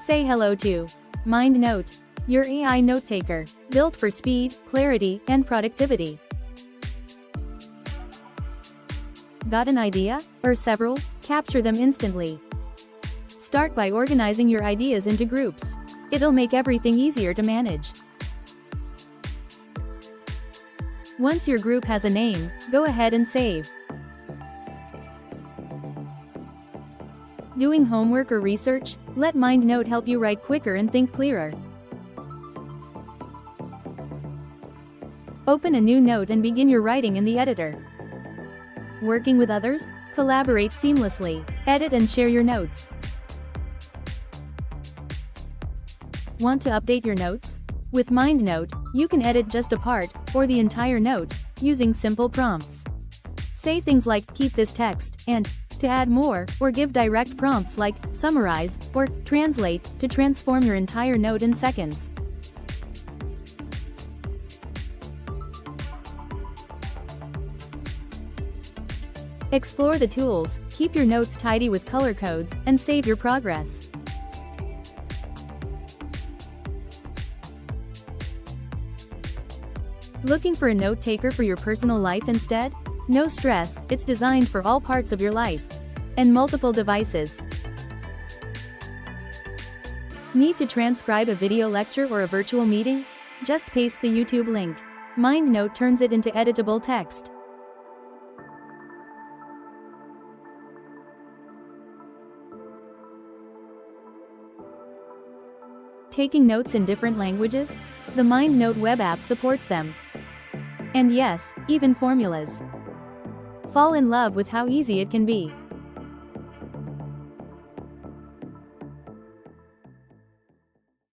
Say hello to MindNote, your AI note-taker, built for speed, clarity, and productivity. Got an idea, or several? Capture them instantly. Start by organizing your ideas into groups. It'll make everything easier to manage. Once your group has a name, go ahead and save. Doing homework or research? Let MindNote help you write quicker and think clearer. Open a new note and begin your writing in the editor. Working with others? Collaborate seamlessly. Edit and share your notes. Want to update your notes? With MindNote, you can edit just a part, or the entire note, using simple prompts. Say things like, keep this text, and, to add more, or give direct prompts like, summarize, or, translate, to transform your entire note in seconds. Explore the tools, keep your notes tidy with color codes, and save your progress. Looking for a note-taker for your personal life instead? No stress, it's designed for all parts of your life. And multiple devices. Need to transcribe a video lecture or a virtual meeting? Just paste the YouTube link. MindNote turns it into editable text. Taking notes in different languages? The MindNote web app supports them. And yes, even formulas. Fall in love with how easy it can be.